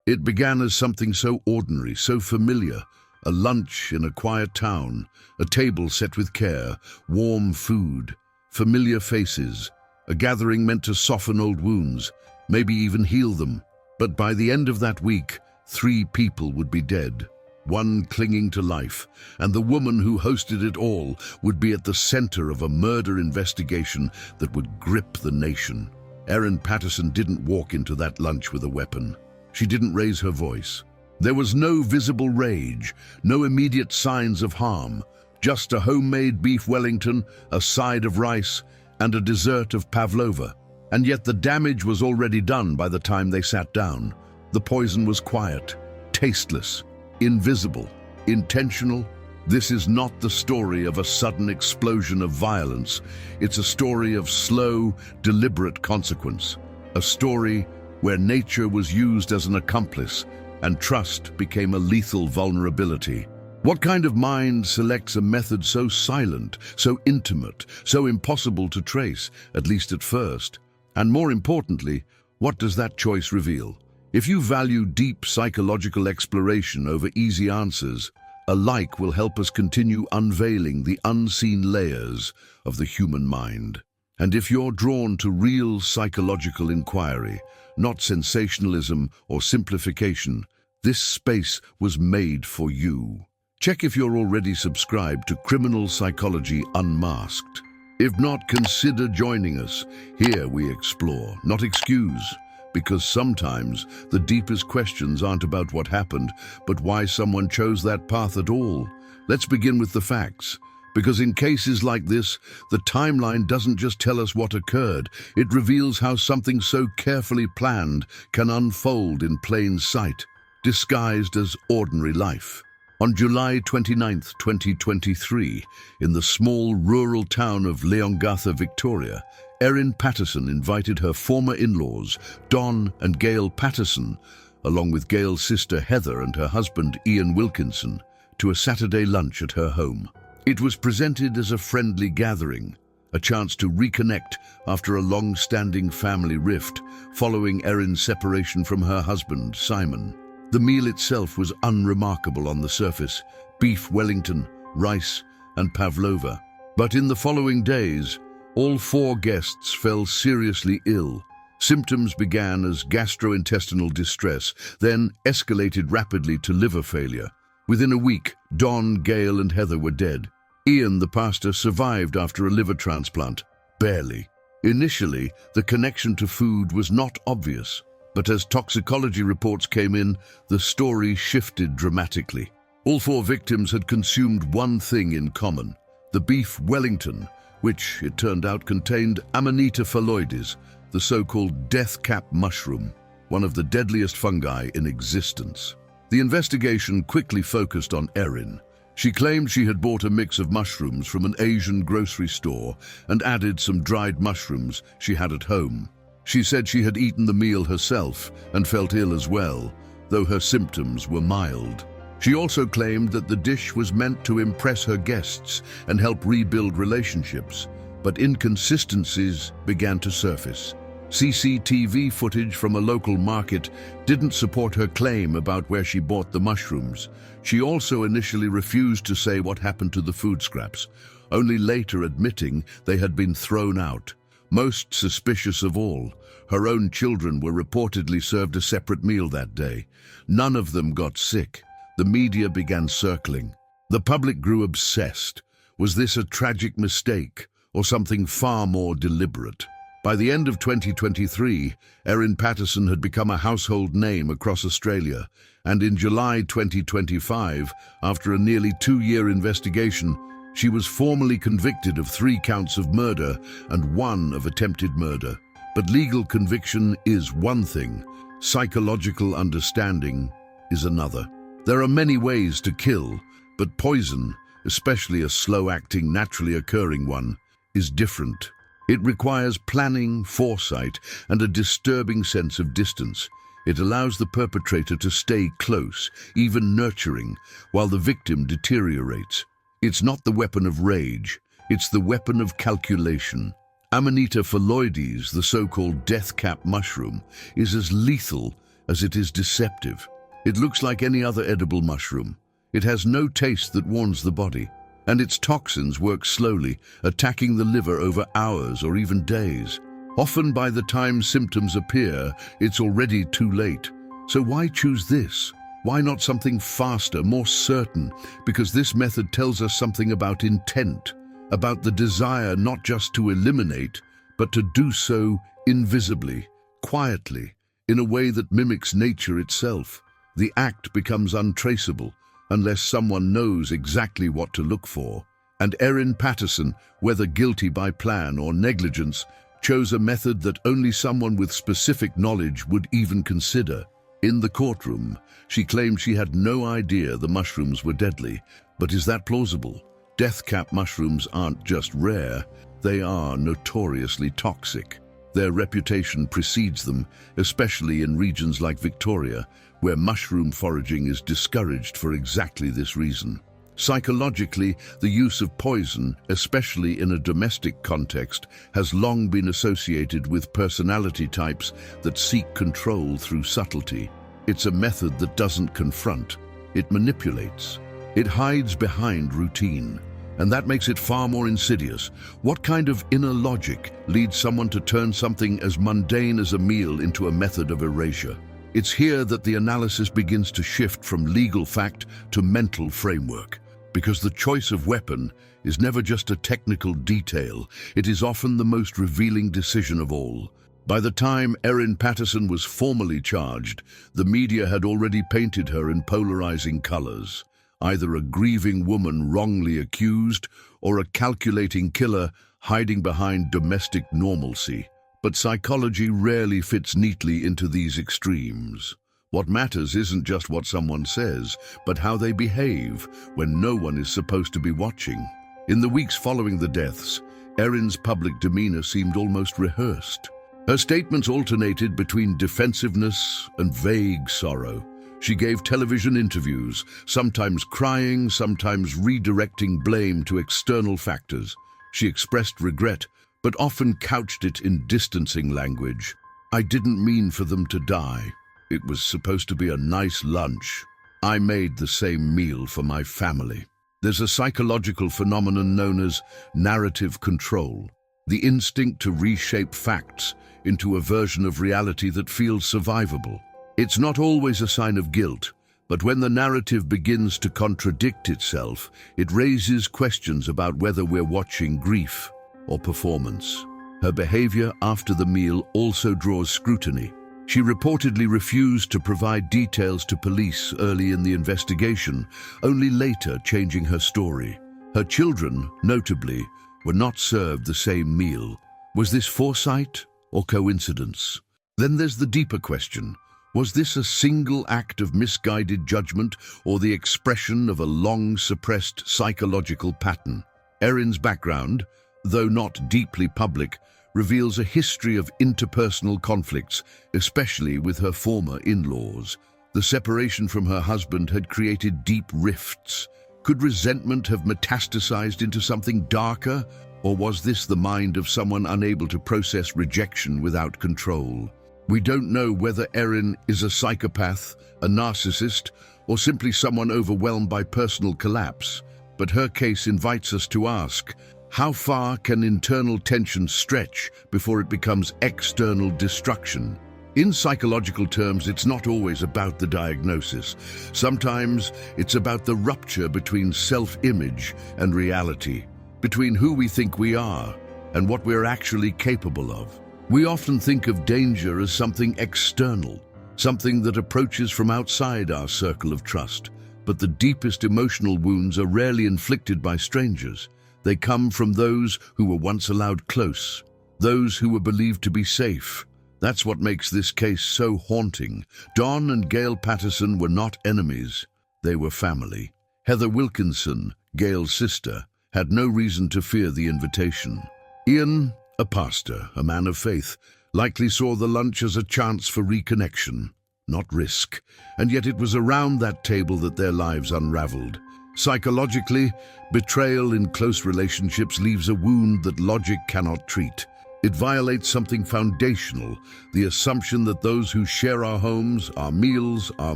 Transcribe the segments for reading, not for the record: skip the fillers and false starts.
It began as something so ordinary, so familiar, a lunch in a quiet town, a table set with care, warm food, familiar faces, a gathering meant to soften old wounds, maybe even heal them. But by the end of that week, 3 people would be dead, one clinging to life, and the woman who hosted it all would be at the center of a murder investigation that would grip the nation. Erin Patterson didn't walk into that lunch with a weapon. She didn't raise her voice. There was no visible rage, no immediate signs of harm, just a homemade beef Wellington, a side of rice, and a dessert of pavlova. And yet the damage was already done by the time they sat down. The poison was quiet, tasteless, invisible, intentional. This is not the story of a sudden explosion of violence. It's a story of slow, deliberate consequence. A story where nature was used as an accomplice and trust became a lethal vulnerability. What kind of mind selects a method so silent, so intimate, so impossible to trace, at least at first? And more importantly, what does that choice reveal? If you value deep psychological exploration over easy answers, a like will help us continue unveiling the unseen layers of the human mind. And if you're drawn to real psychological inquiry, not sensationalism or simplification, this space was made for you. Check if you're already subscribed to Criminal Psychology Unmasked. If not, consider joining us. Here we explore, not excuse, because sometimes the deepest questions aren't about what happened, but why someone chose that path at all. Let's begin with the facts, because in cases like this, the timeline doesn't just tell us what occurred, it reveals how something so carefully planned can unfold in plain sight, disguised as ordinary life. On July 29, 2023, in the small rural town of Leongatha, Victoria, Erin Patterson invited her former in-laws, Don and Gail Patterson, along with Gail's sister Heather and her husband Ian Wilkinson, to a Saturday lunch at her home. It was presented as a friendly gathering, a chance to reconnect after a long-standing family rift following Erin's separation from her husband, Simon. The meal itself was unremarkable on the surface: beef Wellington, rice, and pavlova. But in the following days, all 4 guests fell seriously ill. Symptoms began as gastrointestinal distress, then escalated rapidly to liver failure. Within a week, Don, Gail, and Heather were dead. Ian, the pastor, survived after a liver transplant. Barely. Initially, the connection to food was not obvious. But as toxicology reports came in, the story shifted dramatically. All 4 victims had consumed one thing in common: the beef Wellington, which, it turned out, contained Amanita phalloides, the so-called death cap mushroom, one of the deadliest fungi in existence. The investigation quickly focused on Erin. She claimed she had bought a mix of mushrooms from an Asian grocery store and added some dried mushrooms she had at home. She said she had eaten the meal herself and felt ill as well, though her symptoms were mild. She also claimed that the dish was meant to impress her guests and help rebuild relationships, but inconsistencies began to surface. CCTV footage from a local market didn't support her claim about where she bought the mushrooms. She also initially refused to say what happened to the food scraps, only later admitting they had been thrown out. Most suspicious of all, her own children were reportedly served a separate meal that day. None of them got sick. The media began circling. The public grew obsessed. Was this a tragic mistake or something far more deliberate? By the end of 2023, Erin Patterson had become a household name across Australia, and in July 2025, after a nearly 2-year investigation, she was formally convicted of 3 counts of murder and 1 of attempted murder. But legal conviction is one thing, psychological understanding is another. There are many ways to kill, but poison, especially a slow-acting, naturally occurring one, is different. It requires planning, foresight, and a disturbing sense of distance. It allows the perpetrator to stay close, even nurturing, while the victim deteriorates. It's not the weapon of rage, it's the weapon of calculation. Amanita phalloides, the so-called death cap mushroom, is as lethal as it is deceptive. It looks like any other edible mushroom. It has no taste that warns the body, and its toxins work slowly, attacking the liver over hours or even days. Often by the time symptoms appear, it's already too late. So why choose this? Why not something faster, more certain? Because this method tells us something about intent, about the desire not just to eliminate, but to do so invisibly, quietly, in a way that mimics nature itself. The act becomes untraceable unless someone knows exactly what to look for. And Erin Patterson, whether guilty by plan or negligence, chose a method that only someone with specific knowledge would even consider. In the courtroom, she claimed she had no idea the mushrooms were deadly. But is that plausible? Death cap mushrooms aren't just rare, they are notoriously toxic. Their reputation precedes them, especially in regions like Victoria, where mushroom foraging is discouraged for exactly this reason. Psychologically, the use of poison, especially in a domestic context, has long been associated with personality types that seek control through subtlety. It's a method that doesn't confront, it manipulates. It hides behind routine, and that makes it far more insidious. What kind of inner logic leads someone to turn something as mundane as a meal into a method of erasure? It's here that the analysis begins to shift from legal fact to mental framework. Because the choice of weapon is never just a technical detail, it is often the most revealing decision of all. By the time Erin Patterson was formally charged, the media had already painted her in polarizing colors, either a grieving woman wrongly accused or a calculating killer hiding behind domestic normalcy. But psychology rarely fits neatly into these extremes. What matters isn't just what someone says, but how they behave when no one is supposed to be watching. In the weeks following the deaths, Erin's public demeanor seemed almost rehearsed. Her statements alternated between defensiveness and vague sorrow. She gave television interviews, sometimes crying, sometimes redirecting blame to external factors. She expressed regret, but often couched it in distancing language. "I didn't mean for them to die. It was supposed to be a nice lunch. I made the same meal for my family." There's a psychological phenomenon known as narrative control, the instinct to reshape facts into a version of reality that feels survivable. It's not always a sign of guilt, but when the narrative begins to contradict itself, it raises questions about whether we're watching grief or performance. Her behavior after the meal also draws scrutiny. She reportedly refused to provide details to police early in the investigation, only later changing her story. Her children, notably, were not served the same meal. Was this foresight or coincidence? Then there's the deeper question. Was this a single act of misguided judgment or the expression of a long-suppressed psychological pattern? Erin's background, though not deeply public, reveals a history of interpersonal conflicts, especially with her former in-laws. The separation from her husband had created deep rifts. Could resentment have metastasized into something darker, or was this the mind of someone unable to process rejection without control? We don't know whether Erin is a psychopath, a narcissist, or simply someone overwhelmed by personal collapse, but her case invites us to ask, how far can internal tension stretch before it becomes external destruction? In psychological terms, it's not always about the diagnosis. Sometimes it's about the rupture between self-image and reality, between who we think we are and what we're actually capable of. We often think of danger as something external, something that approaches from outside our circle of trust. But the deepest emotional wounds are rarely inflicted by strangers. They come from those who were once allowed close, those who were believed to be safe. That's what makes this case so haunting. Don and Gail Patterson were not enemies, they were family. Heather Wilkinson, Gail's sister, had no reason to fear the invitation. Ian, a pastor, a man of faith, likely saw the lunch as a chance for reconnection, not risk. And yet it was around that table that their lives unraveled. Psychologically, betrayal in close relationships leaves a wound that logic cannot treat. It violates something foundational, the assumption that those who share our homes, our meals, our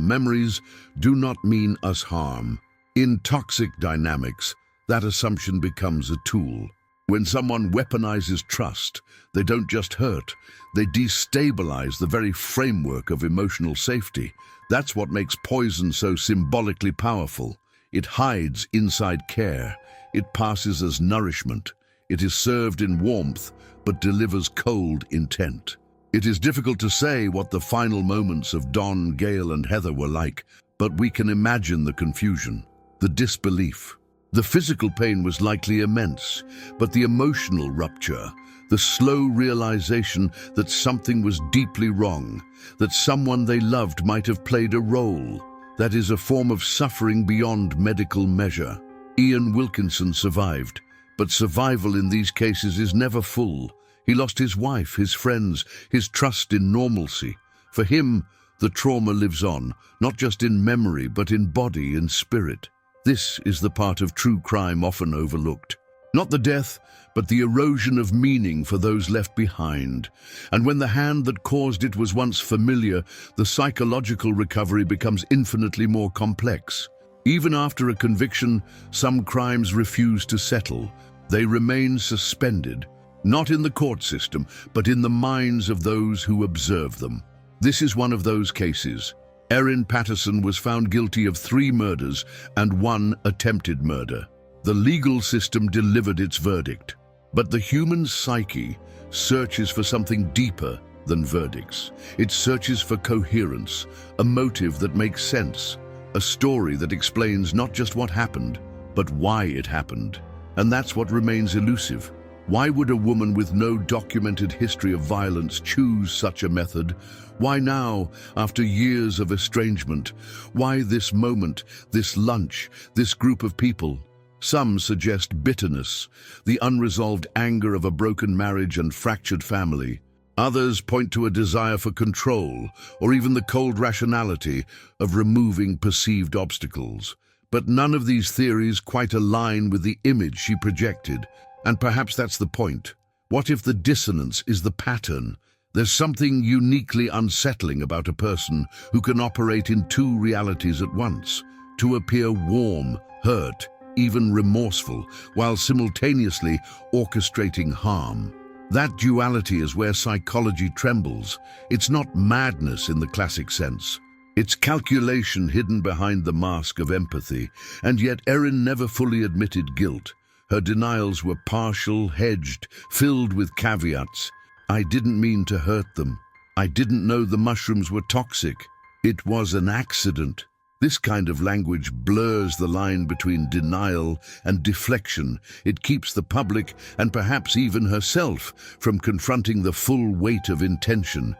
memories, do not mean us harm. In toxic dynamics, that assumption becomes a tool. When someone weaponizes trust, they don't just hurt, they destabilize the very framework of emotional safety. That's what makes poison so symbolically powerful. It hides inside care. It passes as nourishment. It is served in warmth, but delivers cold intent. It is difficult to say what the final moments of Don, Gail, and Heather were like, but we can imagine the confusion, the disbelief. The physical pain was likely immense, but the emotional rupture, the slow realization that something was deeply wrong, that someone they loved might have played a role, that is a form of suffering beyond medical measure. Ian Wilkinson survived, but survival in these cases is never full. He lost his wife, his friends, his trust in normalcy. For him, the trauma lives on, not just in memory, but in body and spirit. This is the part of true crime often overlooked. Not the death, but the erosion of meaning for those left behind. And when the hand that caused it was once familiar, the psychological recovery becomes infinitely more complex. Even after a conviction, some crimes refuse to settle. They remain suspended, not in the court system, but in the minds of those who observe them. This is one of those cases. Erin Patterson was found guilty of 3 murders and 1 attempted murder. The legal system delivered its verdict, but the human psyche searches for something deeper than verdicts. It searches for coherence, a motive that makes sense, a story that explains not just what happened, but why it happened. And that's what remains elusive. Why would a woman with no documented history of violence choose such a method? Why now, after years of estrangement? Why this moment, this lunch, this group of people? Some suggest bitterness, the unresolved anger of a broken marriage and fractured family. Others point to a desire for control, or even the cold rationality of removing perceived obstacles. But none of these theories quite align with the image she projected. And perhaps that's the point. What if the dissonance is the pattern? There's something uniquely unsettling about a person who can operate in 2 realities at once, to appear warm, hurt, even remorseful, while simultaneously orchestrating harm. That duality is where psychology trembles. It's not madness in the classic sense. It's calculation hidden behind the mask of empathy, and yet Erin never fully admitted guilt. Her denials were partial, hedged, filled with caveats. I didn't mean to hurt them. I didn't know the mushrooms were toxic. It was an accident. This kind of language blurs the line between denial and deflection. It keeps the public, and perhaps even herself, from confronting the full weight of intention.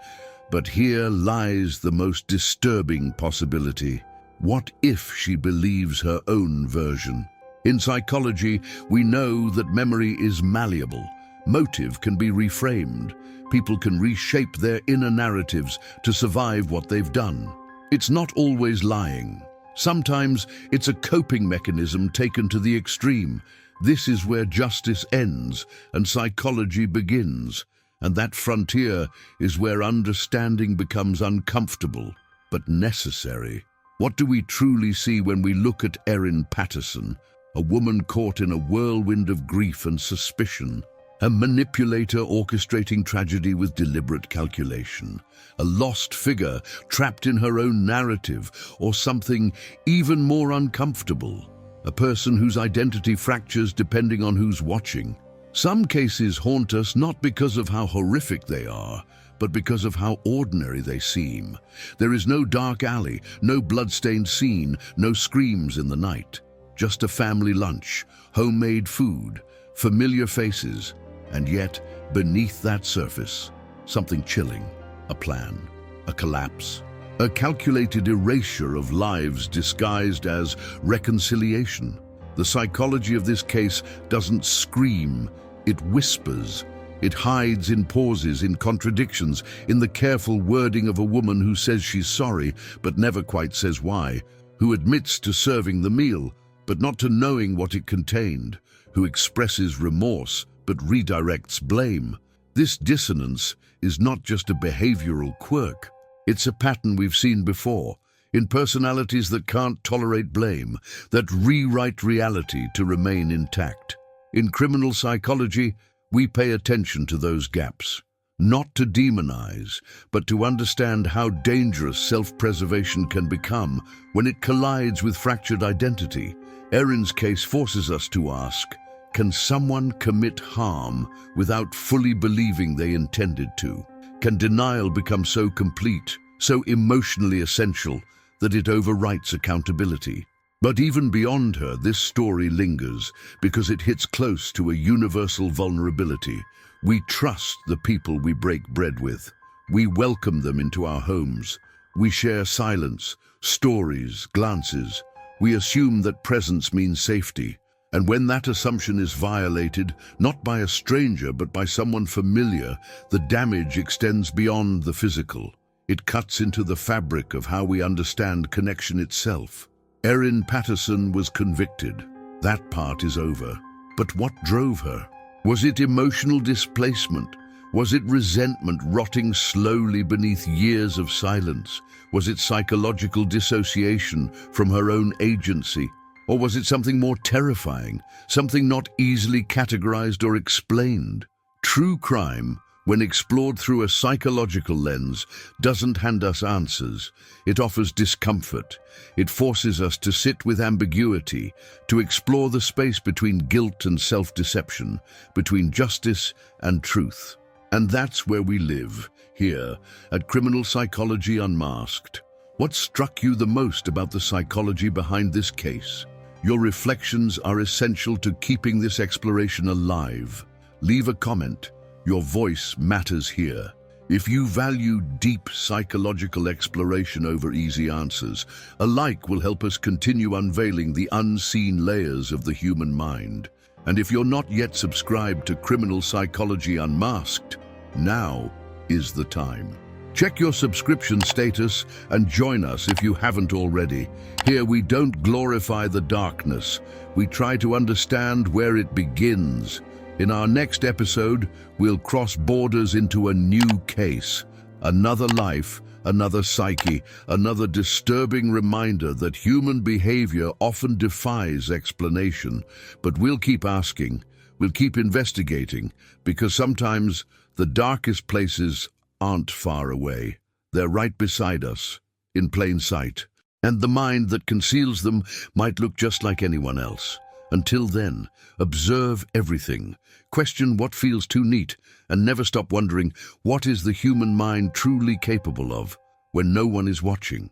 But here lies the most disturbing possibility. What if she believes her own version? In psychology, we know that memory is malleable. Motive can be reframed. People can reshape their inner narratives to survive what they've done. It's not always lying. Sometimes it's a coping mechanism taken to the extreme. This is where justice ends and psychology begins. And that frontier is where understanding becomes uncomfortable, but necessary. What do we truly see when we look at Erin Patterson? A woman caught in a whirlwind of grief and suspicion, a manipulator orchestrating tragedy with deliberate calculation, a lost figure trapped in her own narrative, or something even more uncomfortable, a person whose identity fractures depending on who's watching. Some cases haunt us not because of how horrific they are, but because of how ordinary they seem. There is no dark alley, no blood-stained scene, no screams in the night. Just a family lunch, homemade food, familiar faces, and yet, beneath that surface, something chilling, a plan, a collapse, a calculated erasure of lives disguised as reconciliation. The psychology of this case doesn't scream, it whispers. It hides in pauses, in contradictions, in the careful wording of a woman who says she's sorry, but never quite says why, who admits to serving the meal, but not to knowing what it contained, who expresses remorse but redirects blame. This dissonance is not just a behavioral quirk. It's a pattern we've seen before, in personalities that can't tolerate blame, that rewrite reality to remain intact. In criminal psychology, we pay attention to those gaps, not to demonize, but to understand how dangerous self-preservation can become when it collides with fractured identity. Erin's case forces us to ask, can someone commit harm without fully believing they intended to? Can denial become so complete, so emotionally essential, that it overwrites accountability? But even beyond her, this story lingers because it hits close to a universal vulnerability. We trust the people we break bread with. We welcome them into our homes. We share silence, stories, glances. We assume that presence means safety. And when that assumption is violated, not by a stranger but by someone familiar, the damage extends beyond the physical. It cuts into the fabric of how we understand connection itself. Erin Patterson was convicted. That part is over. But what drove her? Was it emotional displacement? Was it resentment rotting slowly beneath years of silence? Was it psychological dissociation from her own agency? Or was it something more terrifying, something not easily categorized or explained? True crime, when explored through a psychological lens, doesn't hand us answers. It offers discomfort. It forces us to sit with ambiguity, to explore the space between guilt and self-deception, between justice and truth. And that's where we live, here, at Criminal Psychology Unmasked. What struck you the most about the psychology behind this case? Your reflections are essential to keeping this exploration alive. Leave a comment. Your voice matters here. If you value deep psychological exploration over easy answers, a like will help us continue unveiling the unseen layers of the human mind. And if you're not yet subscribed to Criminal Psychology Unmasked, now is the time. Check your subscription status and join us if you haven't already. Here we don't glorify the darkness. We try to understand where it begins. In our next episode, we'll cross borders into a new case. Another life, another psyche, another disturbing reminder that human behavior often defies explanation. But we'll keep asking, we'll keep investigating, because sometimes the darkest places aren't far away. They're right beside us, in plain sight. And the mind that conceals them might look just like anyone else. Until then, observe everything. Question what feels too neat, and never stop wondering, what is the human mind truly capable of when no one is watching?